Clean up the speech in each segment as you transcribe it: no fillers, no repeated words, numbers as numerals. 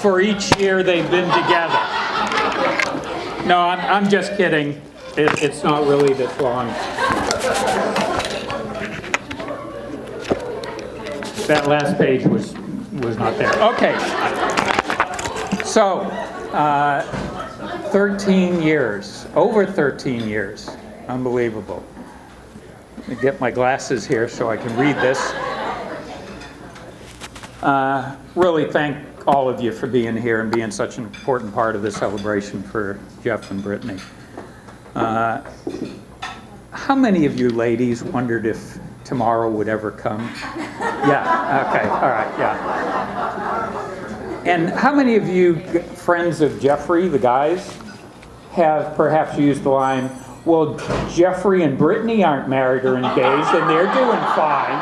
for each year they've been together. No, I'm just kidding. It's not really this long. That last page was not there. Okay. So, 13 years, over 13 years. Unbelievable. Let me get my glasses here so I can read this. Really thank all of you for being here and being such an important part of the celebration for Jeff and Brittany. How many of you ladies wondered if tomorrow would ever come? Yeah, okay, all right, yeah. And how many of you friends of Jeffrey, the guys, have perhaps used the line, well, Jeffrey and Brittany aren't married or engaged and they're doing fine.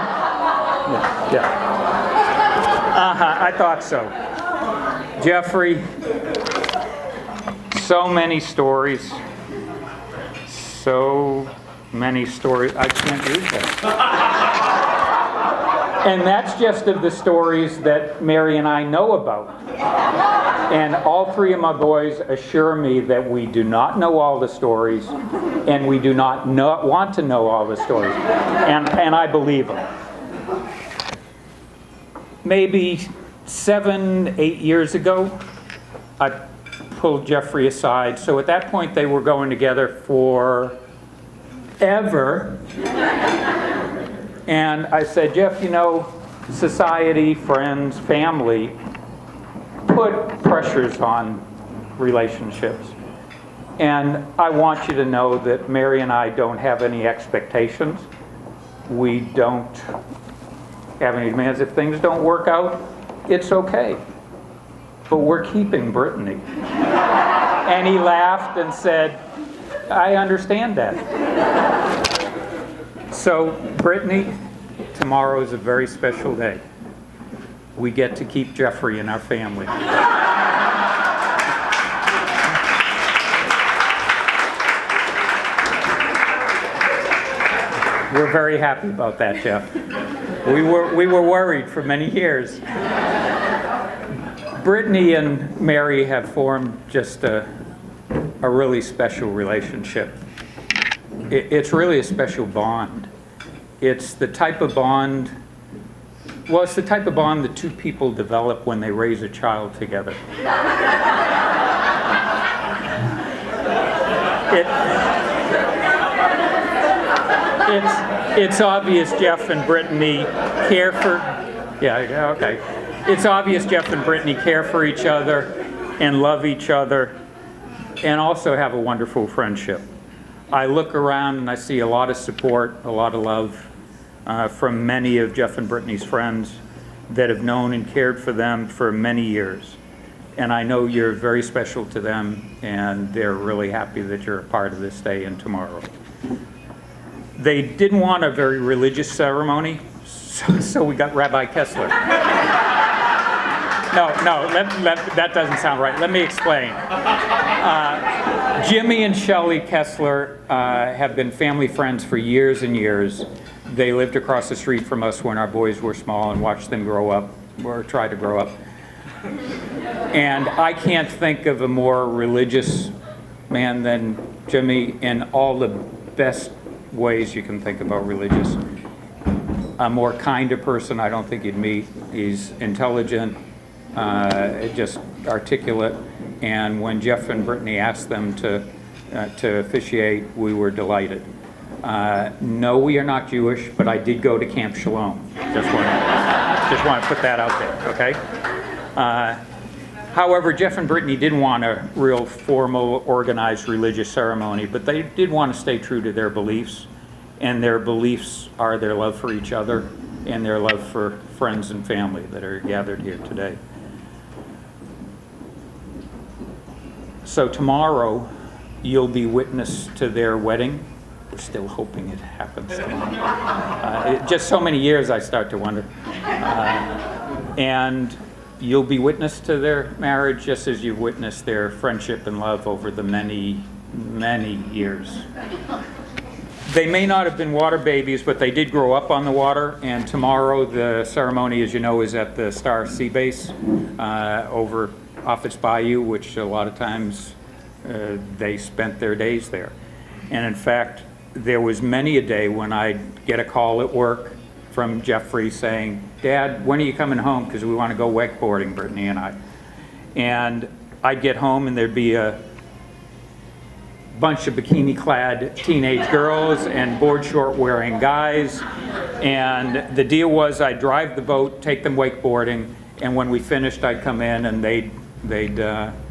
Yeah. I thought so. Jeffrey, so many stories. So many stories. I can't read that. And that's just of the stories that Mary and I know about. And all three of my boys assure me that we do not know all the stories, and we do not want to know all the stories. And I believe them. Maybe 7, 8 years ago, I pulled Jeffrey aside. So at that point, they were going together forever. And I said, Jeff, you know, society, friends, family put pressures on relationships. And I want you to know that Mary and I don't have any expectations. We don't have any demands. If things don't work out, it's okay. But we're keeping Brittany. And he laughed and said, I understand that. So, Brittany, tomorrow is a very special day. We get to keep Jeffrey in our family. We're very happy about that, Jeff. We were worried for many years. Brittany and Mary have formed just a really special relationship. It's really a special bond. It's the type of bond, well, it's the type of bond that two people develop when they raise a child together. It's obvious Jeff and Brittany care for, okay. It's obvious Jeff and Brittany care for each other and love each other and also have a wonderful friendship. I look around and I see a lot of support, a lot of love from many of Jeff and Brittany's friends that have known and cared for them for many years. And I know you're very special to them, and they're really happy that you're a part of this day and tomorrow. They didn't want a very religious ceremony, so we got Rabbi Kessler. No, that doesn't sound right. Let me explain. Jimmy and Shelley Kessler have been family friends for years and years. They lived across the street from us when our boys were small and watched them grow up, or try to grow up. And I can't think of a more religious man than Jimmy in all the best ways you can think about religious. A more kinder person I don't think you'd meet. He's intelligent, just articulate, and when Jeff and Brittany asked them to officiate, we were delighted. No, we are not Jewish, but I did go to Camp Shalom. Just want to put that out there, okay? However, Jeff and Brittany didn't want a real formal, organized religious ceremony, but they did want to stay true to their beliefs, and their beliefs are their love for each other and their love for friends and family that are gathered here today. So tomorrow, you'll be witness to their wedding. We're still hoping it happens tomorrow. Just so many years, I start to wonder. And you'll be witness to their marriage just as you've witnessed their friendship and love over the many, many years. They may not have been water babies, but they did grow up on the water, and tomorrow the ceremony, as you know, is at the Star Sea Base over Office Bayou, which a lot of times they spent their days there. And in fact, there was many a day when I'd get a call at work from Jeffrey saying, "Dad, when are you coming home? Because we want to go wakeboarding, Brittany and I." And I'd get home and there'd be a bunch of bikini-clad teenage girls and board short wearing guys. And the deal was I'd drive the boat, take them wakeboarding, and when we finished, I'd come in and they'd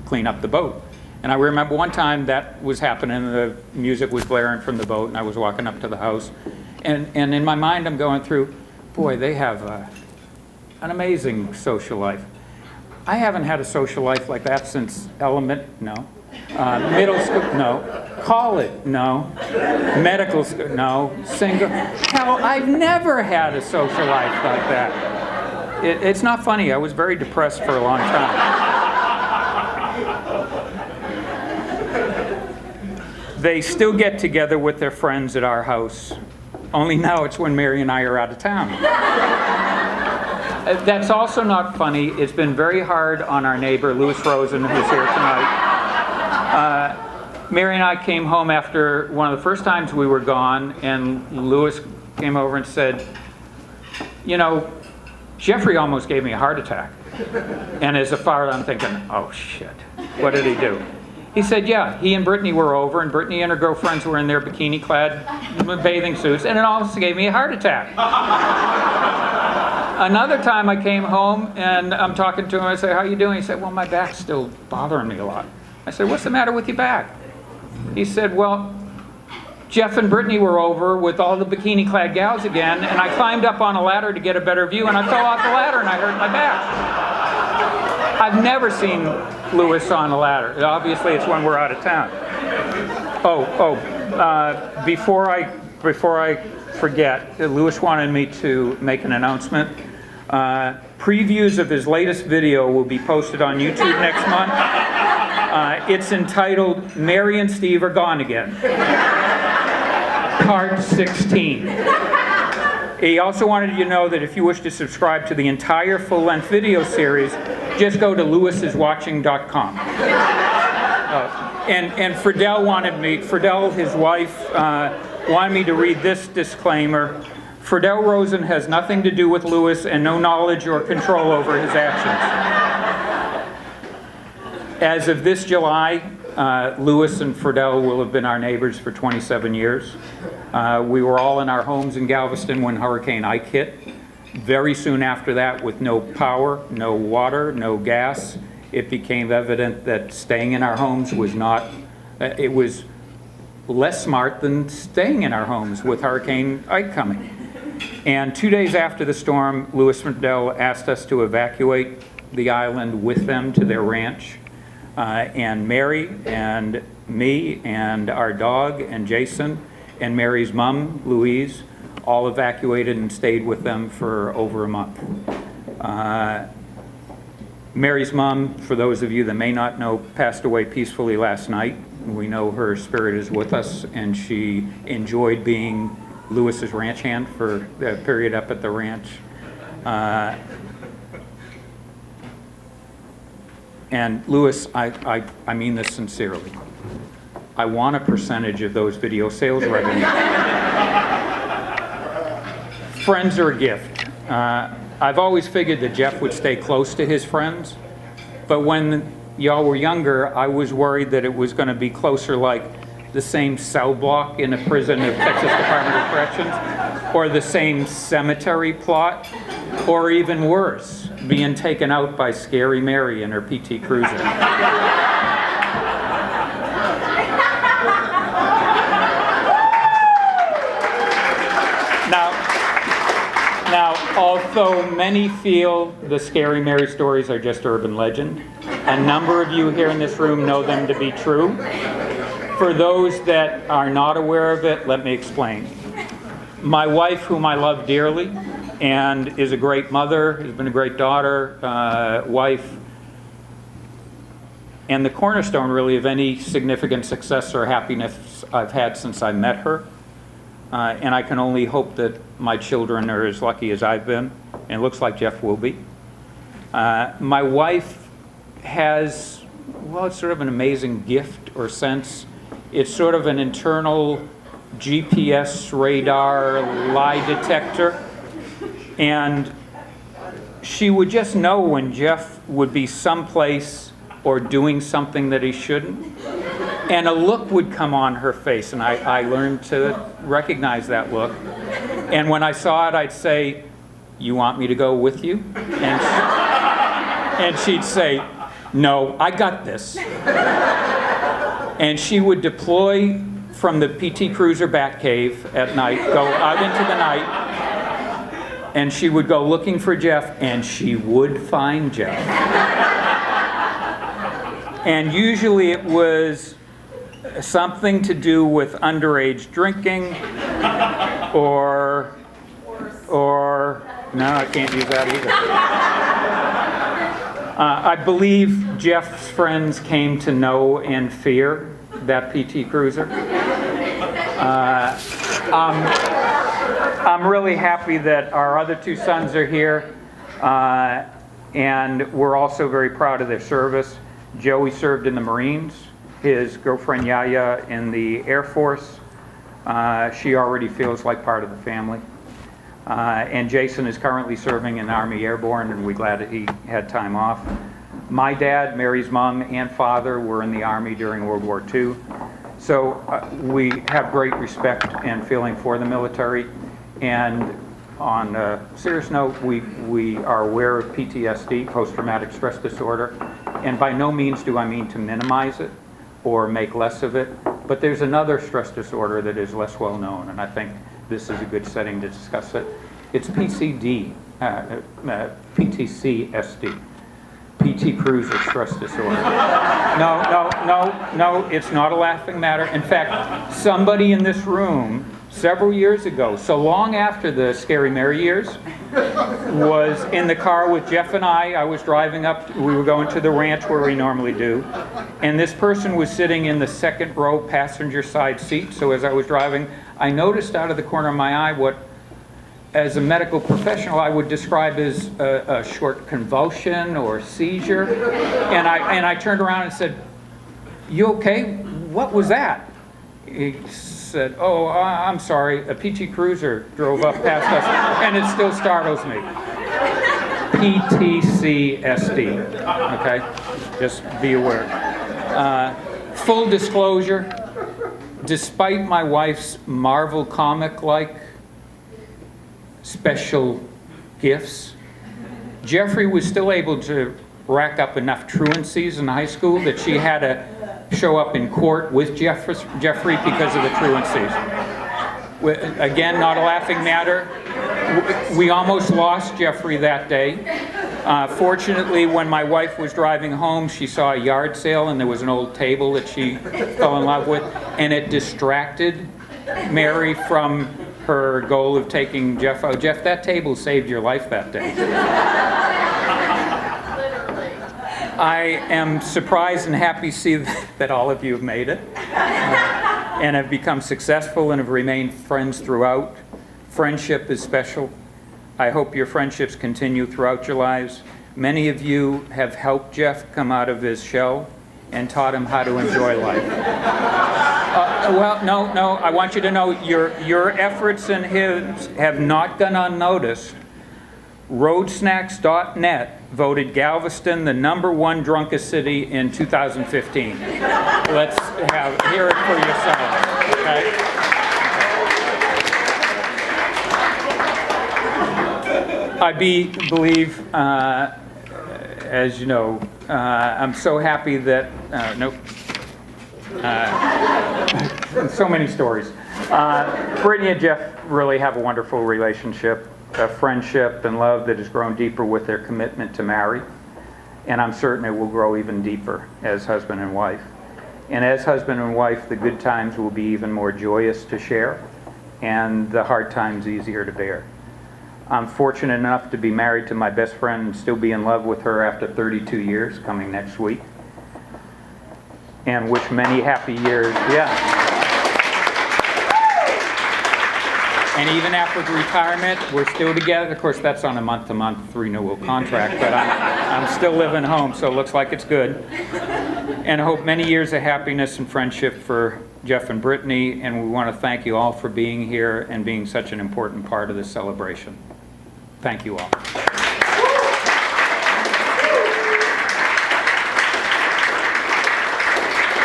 clean up the boat. And I remember one time that was happening, the music was blaring from the boat, and I was walking up to the house. And in my mind, I'm going through, boy, they have an amazing social life. I haven't had a social life like that since middle school, no. College, no. Medical school, no. Single. Hell, I've never had a social life like that. It's not funny. I was very depressed for a long time. They still get together with their friends at our house. Only now it's when Mary and I are out of town. That's also not funny. It's been very hard on our neighbor, Louis Rosen, who's here tonight. Mary and I came home after one of the first times we were gone, and Louis came over and said, "You know, Jeffrey almost gave me a heart attack." And as a father, I'm thinking, oh shit, what did he do? He said, yeah, he and Brittany were over, and Brittany and her girlfriends were in their bikini-clad bathing suits, and it almost gave me a heart attack. Another time I came home, and I'm talking to him, I said, how you doing? He said, well, my back's still bothering me a lot. I said, what's the matter with your back? He said, well, Jeff and Brittany were over with all the bikini-clad gals again, and I climbed up on a ladder to get a better view, and I fell off the ladder, and I hurt my back. I've never seen Louis on a ladder. Obviously, it's when we're out of town. Before I forget, Louis wanted me to make an announcement. Previews of his latest video will be posted on YouTube next month. It's entitled, Mary and Steve Are Gone Again, Part 16. He also wanted you to know that if you wish to subscribe to the entire full-length video series, just go to lewisiswatching.com. And Friedel, his wife, wanted me to read this disclaimer. Friedel Rosen has nothing to do with Louis and no knowledge or control over his actions. As of this July, Louis and Friedel will have been our neighbors for 27 years. We were all in our homes in Galveston when Hurricane Ike hit. Very soon after that, with no power, no water, no gas, it became evident that staying in our homes was not, it was less smart than staying in our homes with Hurricane Ike coming. And 2 days after the storm, Louis Friedel asked us to evacuate the island with them to their ranch. And Mary and me and our dog and Jason and Mary's mom, Louise, all evacuated and stayed with them for over a month. Mary's mom, for those of you that may not know, passed away peacefully last night. We know her spirit is with us, and she enjoyed being Louis's ranch hand for the period up at the ranch. And Louis, I mean this sincerely. I want a percentage of those video sales revenue. Friends are a gift. I've always figured that Jeff would stay close to his friends, but when y'all were younger, I was worried that it was going to be closer, like the same cell block in a prison of Texas Department of Corrections, or the same cemetery plot, or even worse, being taken out by Scary Mary in her PT Cruiser. Now, although many feel the Scary Mary stories are just urban legend, a number of you here in this room know them to be true. For those that are not aware of it, let me explain. My wife, whom I love dearly, and is a great mother, has been a great daughter, wife, and the cornerstone really of any significant success or happiness I've had since I met her. And I can only hope that my children are as lucky as I've been, and it looks like Jeff will be. My wife has, well, it's sort of an amazing gift or sense. It's sort of an internal GPS radar lie detector. And she would just know when Jeff would be someplace or doing something that he shouldn't. And a look would come on her face, and I learned to recognize that look. And when I saw it, I'd say, "You want me to go with you?" And she'd say, "No, I got this." And she would deploy from the PT Cruiser Batcave at night, go out into the night, and she would go looking for Jeff, and she would find Jeff. And usually it was something to do with underage drinking, or no, I can't use that either. I believe Jeff's friends came to know and fear that PT Cruiser. I'm really happy that our other two sons are here, and we're also very proud of their service. Joey served in the Marines, his girlfriend Yaya in the Air Force. She already feels like part of the family. And Jason is currently serving in Army Airborne, and we're glad that he had time off. My dad, Mary's mom, and father were in the Army during World War II. So we have great respect and feeling for the military. And on a serious note, we are aware of PTSD, post-traumatic stress disorder. And by no means do I mean to minimize it or make less of it. But there's another stress disorder that is less well known, and I think this is a good setting to discuss it. It's PTSD, PT Cruiser stress disorder. No, it's not a laughing matter. In fact, somebody in this room several years ago, so long after the Scary Mary years, was in the car with Jeff and I was driving up, we were going to the ranch where we normally do, and this person was sitting in the second row passenger side seat. So as I was driving, I noticed out of the corner of my eye what, as a medical professional, I would describe as a short convulsion or seizure. And I turned around and said, "You okay? What was that?" He said, "Oh, I'm sorry, a PT Cruiser drove up past us," and it still startles me. PTSD, okay? Just be aware. Full disclosure, despite my wife's Marvel comic-like special gifts, Jeffrey was still able to rack up enough truancies in high school that she had to show up in court with Jeffrey because of the truancies. Again, not a laughing matter. We almost lost Jeffrey that day. Fortunately, when my wife was driving home, she saw a yard sale and there was an old table that she fell in love with, and it distracted Mary from her goal of taking Jeff out. Jeff, that table saved your life that day. I am surprised and happy to see that all of you have made it and have become successful and have remained friends throughout. Friendship is special. I hope your friendships continue throughout your lives. Many of you have helped Jeff come out of his shell and taught him how to enjoy life. Well, no, I want you to know your efforts and his have not gone unnoticed. Roadsnacks.net voted Galveston the #1 drunkest city in 2015. Let's hear it for yourselves, okay? I believe, as you know, I'm so happy that, so many stories. Brittany and Jeff really have a wonderful relationship, a friendship and love that has grown deeper with their commitment to marry. And I'm certain it will grow even deeper as husband and wife. And as husband and wife, the good times will be even more joyous to share and the hard times easier to bear. I'm fortunate enough to be married to my best friend and still be in love with her after 32 years coming next week. And wish many happy years. Yeah. And even after the retirement, we're still together. Of course, that's on a month-to-month renewal contract, but I'm still living home, so it looks like it's good. And I hope many years of happiness and friendship for Jeff and Brittany, and we want to thank you all for being here and being such an important part of this celebration. Thank you all.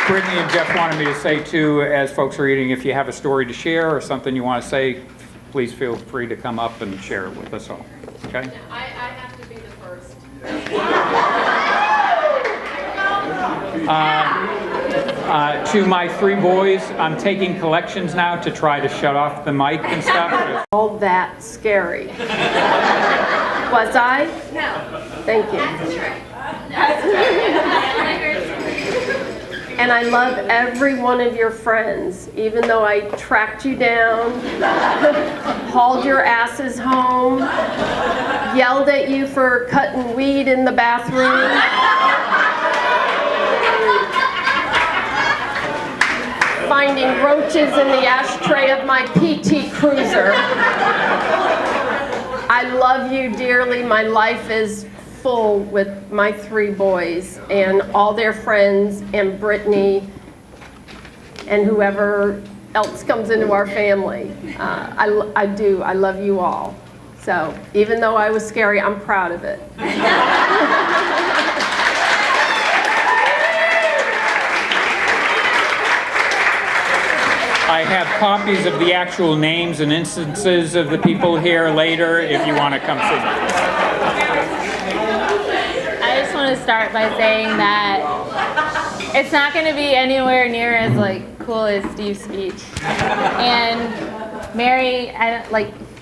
Brittany and Jeff wanted me to say too, as folks are eating, if you have a story to share or something you want to say, please feel free to come up and share it with us all. Okay? I have to be the first. To my 3 boys, I'm taking collections now to try to shut off the mic and stuff. All that scary. Was I? No. Thank you. That's true. And I love every one of your friends, even though I tracked you down, hauled your asses home, yelled at you for cutting weed in the bathroom. Finding roaches in the ashtray of my PT Cruiser. I love you dearly. My life is full with my 3 boys and all their friends and Brittany and whoever else comes into our family. I do. I love you all. So even though I was scary, I'm proud of it. I have copies of the actual names and instances of the people here later if you want to come see me. I just want to start by saying that it's not going to be anywhere near as cool as Steve's speech. And Mary,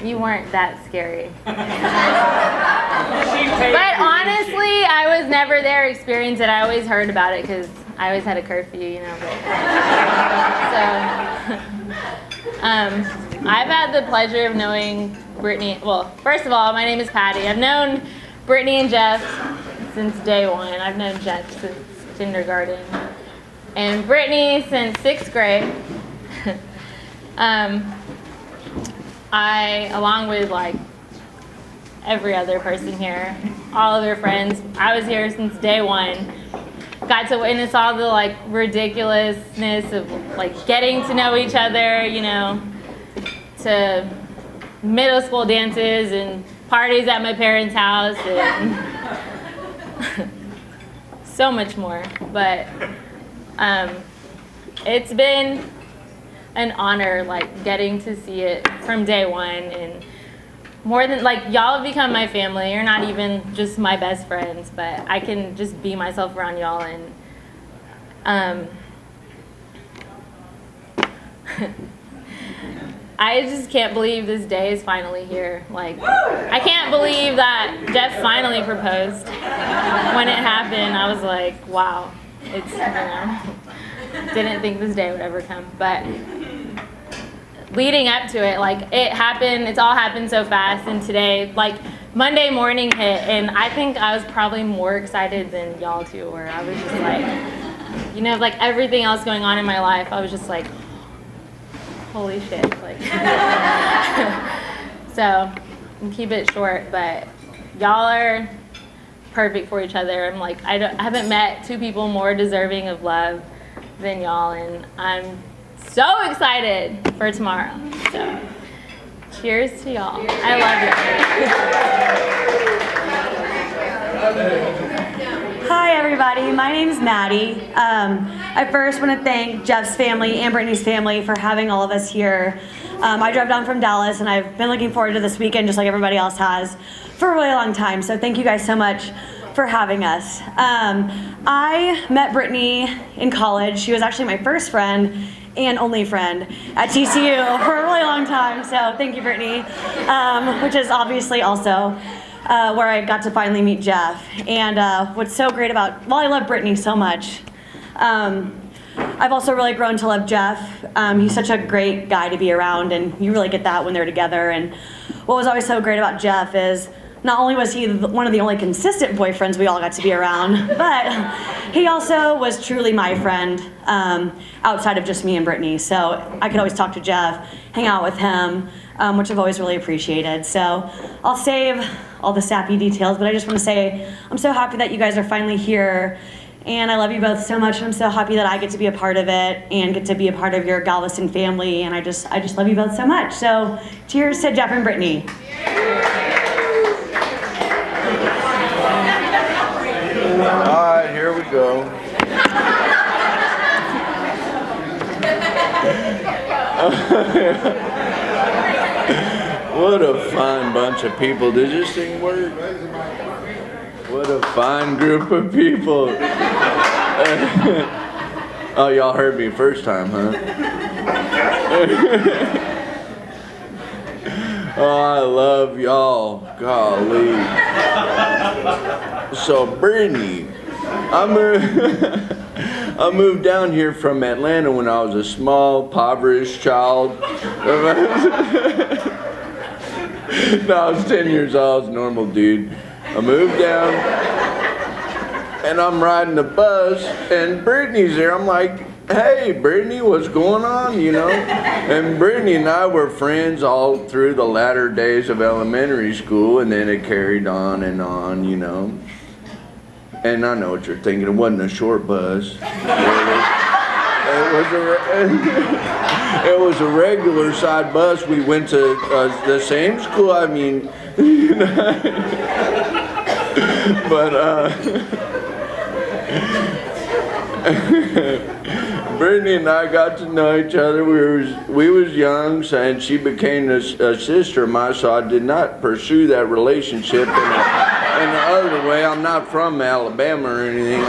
you weren't that scary. But honestly, I was never there to experience it. I always heard about it because I always had a curfew, I've had the pleasure of knowing Brittany. Well, first of all, my name is Patty. I've known Brittany and Jeff since day one. I've known Jeff since kindergarten. And Brittany since 6th grade. I, along with every other person here, all of their friends, I was here since day one. Got to witness all the ridiculousness of getting to know each other, to middle school dances and parties at my parents' house and so much more. But it's been an honor getting to see it from day one, and more than y'all have become my family. You're not even just my best friends, but I can just be myself around y'all. And I just can't believe this day is finally here. I can't believe that Jeff finally proposed. When it happened, I was like, wow. It's didn't think this day would ever come, but leading up to it, it happened, it's all happened so fast, and today, Monday morning hit, and I think I was probably more excited than y'all two were. I was just everything else going on in my life, I was just holy shit, so, keep it short, but y'all are perfect for each other. I haven't met 2 people more deserving of love than y'all, and I'm so excited for tomorrow. So, cheers to y'all. I love you. Hi everybody, my name is Maddie. I first want to thank Jeff's family and Brittany's family for having all of us here. I drove down from Dallas and I've been looking forward to this weekend just like everybody else has for a really long time. So thank you guys so much for having us. I met Brittany in college. She was actually my first friend and only friend at TCU for a really long time. So thank you, Brittany, which is obviously also where I got to finally meet Jeff. And what's so great about, I love Brittany so much. I've also really grown to love Jeff. He's such a great guy to be around, and you really get that when they're together. And what was always so great about Jeff is not only was he one of the only consistent boyfriends we all got to be around, but he also was truly my friend outside of just me and Brittany. So I could always talk to Jeff, hang out with him, which I've always really appreciated. So I'll save all the sappy details, but I just want to say I'm so happy that you guys are finally here. And I love you both so much, and I'm so happy that I get to be a part of it and get to be a part of your Galveston family. And I just love you both so much. So cheers to Jeff and Brittany. All right, here we go. What a fine bunch of people. Did this thing work? What a fine group of people. Oh, y'all heard me first time, huh? Oh, I love y'all. Golly. So, Brittany, I moved down here from Atlanta when I was a small, impoverished child. No, I was 10 years old. I was a normal dude. I moved down, and I'm riding the bus, and Brittany's there. I'm like, hey, Brittany, what's going on, you know? And Brittany and I were friends all through the latter days of elementary school, and then it carried on, you know? And I know what you're thinking. It wasn't a short bus. It was a regular side bus. We went to the same school. I mean, you know, but Brittany and I got to know each other. We was young, and she became a sister of mine. So I did not pursue that relationship in the other way. I'm not from Alabama or anything.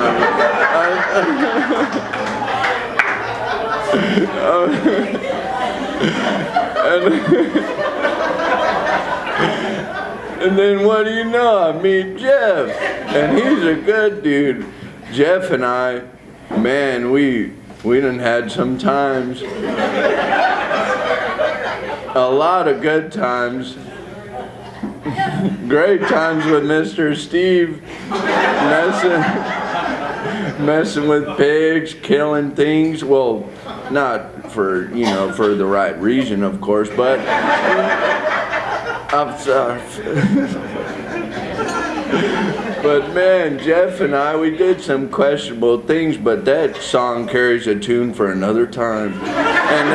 And then what do you know? I meet Jeff, and he's a good dude. Jeff and I, man, we done had some times. A lot of good times. Great times with Mr. Steve, messing with pigs, killing things. Well, not for, you know, for the right reason, of course, but but man, Jeff and I, we did some questionable things, but that song carries a tune for another time. And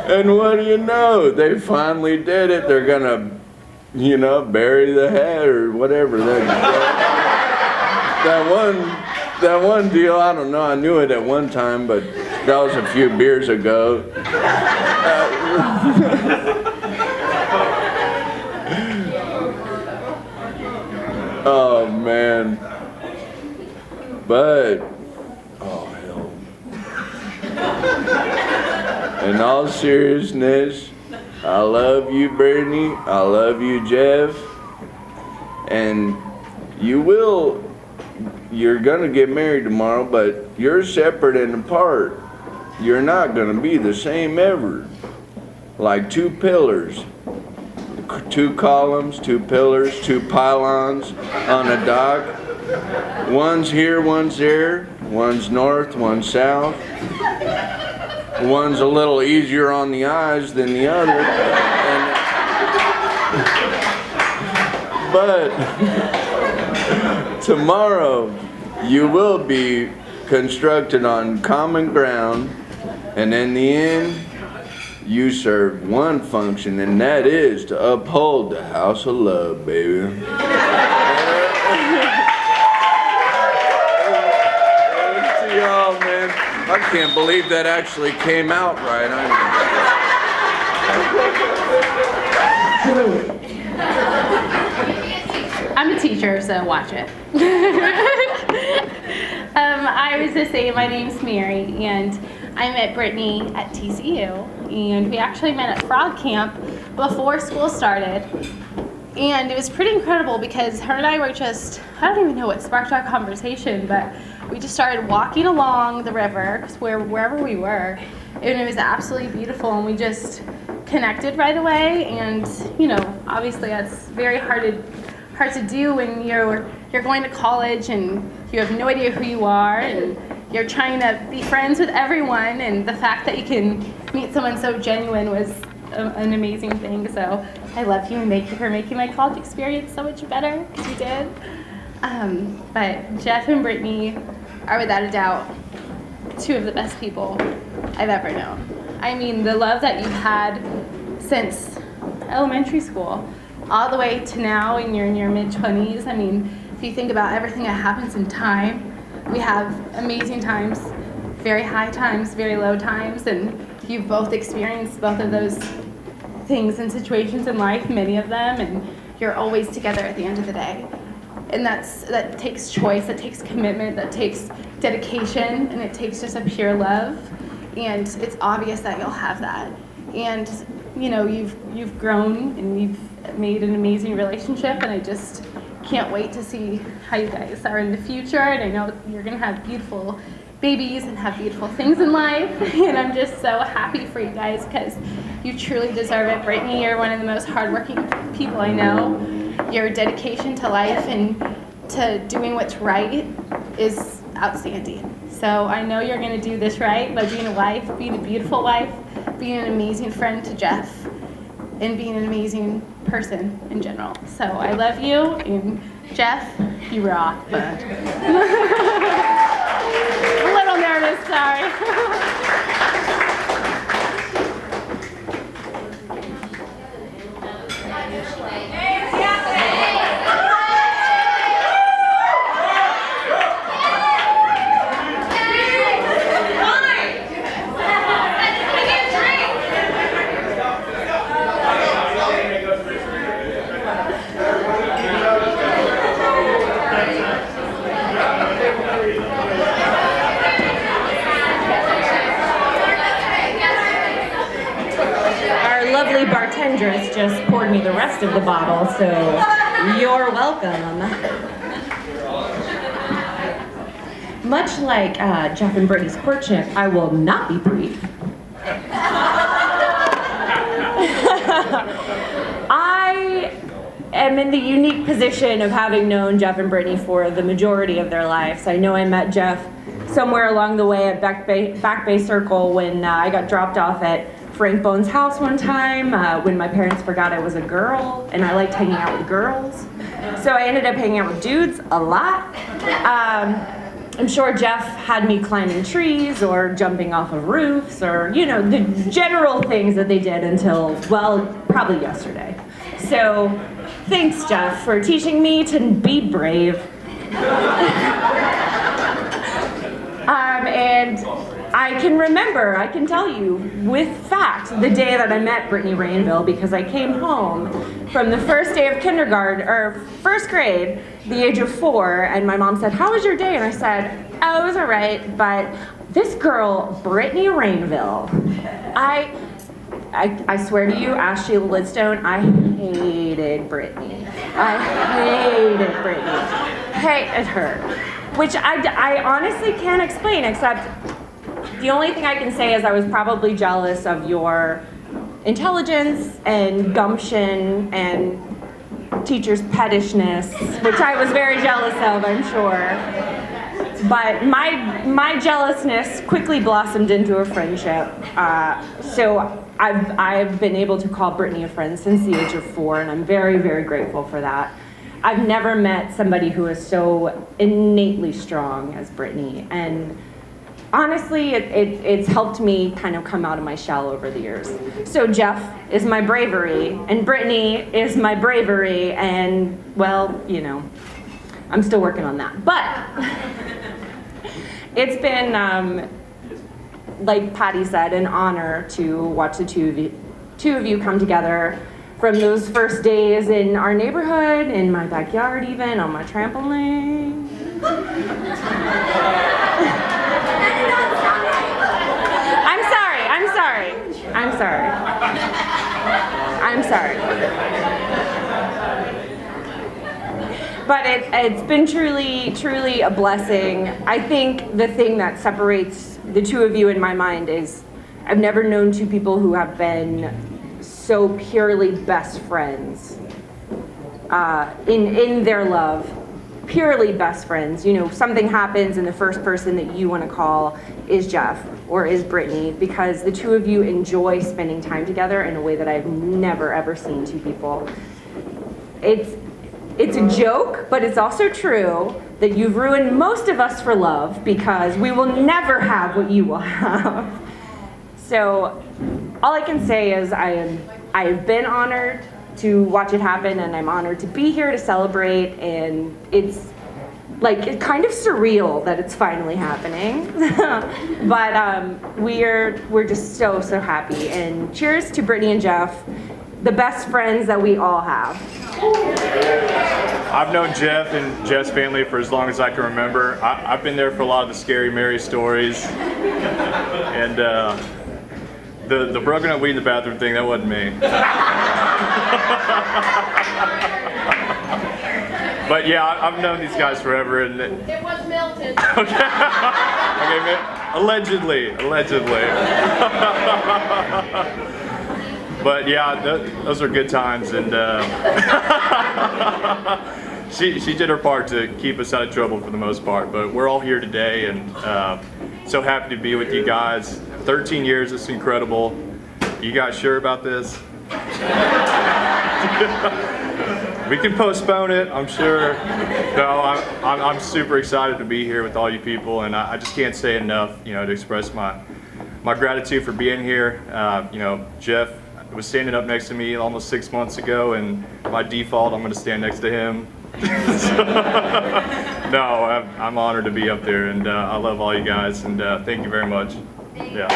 and what do you know? They finally did it. They're gonna, you know, bury the head or whatever. That one deal, I don't know. I knew it at one time, but that was a few beers ago. Oh man. But oh hell. In all seriousness, I love you, Brittany. I love you, Jeff. And you're gonna get married tomorrow, but you're separate and apart. You're not gonna be the same ever. Like two pillars. Two columns, two pillars, two pylons on a dock. One's here, one's there. One's north, one's south. One's a little easier on the eyes than the other. But tomorrow you will be constructed on common ground, and in the end you serve one function, and that is to uphold the house of love, baby. To y'all, man. I can't believe that actually came out right. I'm a teacher, so watch it. I was just saying, my name's Mary, and I met Brittany at TCU, and we actually met at Frog Camp before school started. And it was pretty incredible because her and I were just, I don't even know what sparked our conversation, but we just started walking along the river, because wherever we were, and it was absolutely beautiful, and we just connected right away. And you know, obviously that's very hard to do when you're going to college and you have no idea who you are, and you're trying to be friends with everyone, and the fact that you can meet someone so genuine was an amazing thing. So I love you and thank you for making my college experience so much better, because you did. But Jeff and Brittany are without a doubt two of the best people I've ever known. I mean, the love that you've had since elementary school all the way to now and you're in your mid-20s. I mean, if you think about everything that happens in time, we have amazing times, very high times, very low times, and you've both experienced both of those things and situations in life, many of them, and you're always together at the end of the day. And that takes choice, that takes commitment, that takes dedication, and it takes just a pure love. And it's obvious that you'll have that. And you know, you've grown and you've made an amazing relationship, and I just can't wait to see how you guys are in the future. And I know you're gonna have beautiful babies and have beautiful things in life. And I'm just so happy for you guys because you truly deserve it. Brittany, you're one of the most hardworking people I know. Your dedication to life and to doing what's right is outstanding. So I know you're gonna do this right by being a wife, being a beautiful wife, being an amazing friend to Jeff, and being an amazing person in general. So I love you, and Jeff, you rock, bud. A little nervous, sorry. Bartendress just poured me the rest of the bottle, so you're welcome. Much like Jeff and Brittany's courtship, I will not be brief. I am in the unique position of having known Jeff and Brittany for the majority of their lives. I know I met Jeff somewhere along the way at Back Bay Circle when I got dropped off at Frank Bone's house one time when my parents forgot I was a girl and I liked hanging out with girls. So I ended up hanging out with dudes a lot. I'm sure Jeff had me climbing trees or jumping off of roofs or, you know, the general things that they did until, well, probably yesterday. So thanks, Jeff, for teaching me to be brave. And I can tell you with fact the day that I met Brittany Rainville, because I came home from the first day of kindergarten, or first grade, the age of 4, and my mom said, "How was your day?" And I said, "Oh, it was all right, but this girl, Brittany Rainville, I swear to you, ask Sheila Lidstone, I hated Brittany. I hated Brittany. Hated her." Which I honestly can't explain, except the only thing I can say is I was probably jealous of your intelligence and gumption and teacher's pettishness, which I was very jealous of, I'm sure. But my jealousness quickly blossomed into a friendship. So I've been able to call Brittany a friend since the age of 4, and I'm very, very grateful for that. I've never met somebody who is so innately strong as Brittany, and honestly, it's helped me kind of come out of my shell over the years. So Jeff is my bravery, and Brittany is my bravery, and well, you know, I'm still working on that. But it's been, like Patty said, an honor to watch the two of you come together. From those first days in our neighborhood, in my backyard even, on my trampoline. I'm sorry. But it's been truly a blessing. I think the thing that separates the two of you in my mind is I've never known two people who have been so purely best friends in their love purely best friends. You know, something happens and the first person that you want to call is Jeff or is Brittany, because the two of you enjoy spending time together in a way that I've never ever seen two people. It's a joke, but it's also true that you've ruined most of us for love, because we will never have what you will have. So all I can say is I have been honored to watch it happen, and I'm honored to be here to celebrate, and it's kind of surreal that it's finally happening. But we're just so happy, and cheers to Brittany and Jeff, the best friends that we all have. I've known Jeff and Jeff's family for as long as I can remember. I've been there for a lot of the Scary Mary stories, and the broken up weed in the bathroom thing, that wasn't me. But yeah, I've known these guys forever, and It was Milton. okay, allegedly. But yeah, those are good times, and she did her part to keep us out of trouble for the most part. But we're all here today, and so happy to be with you guys. 13 years, it's incredible. You guys sure about this? We can postpone it, I'm sure. No, I'm super excited to be here with all you people, and I just can't say enough, to express my gratitude for being here. Jeff was standing up next to me almost 6 months ago, and by default, I'm going to stand next to him. No, I'm honored to be up there, and I love all you guys, and thank you very much. Yeah.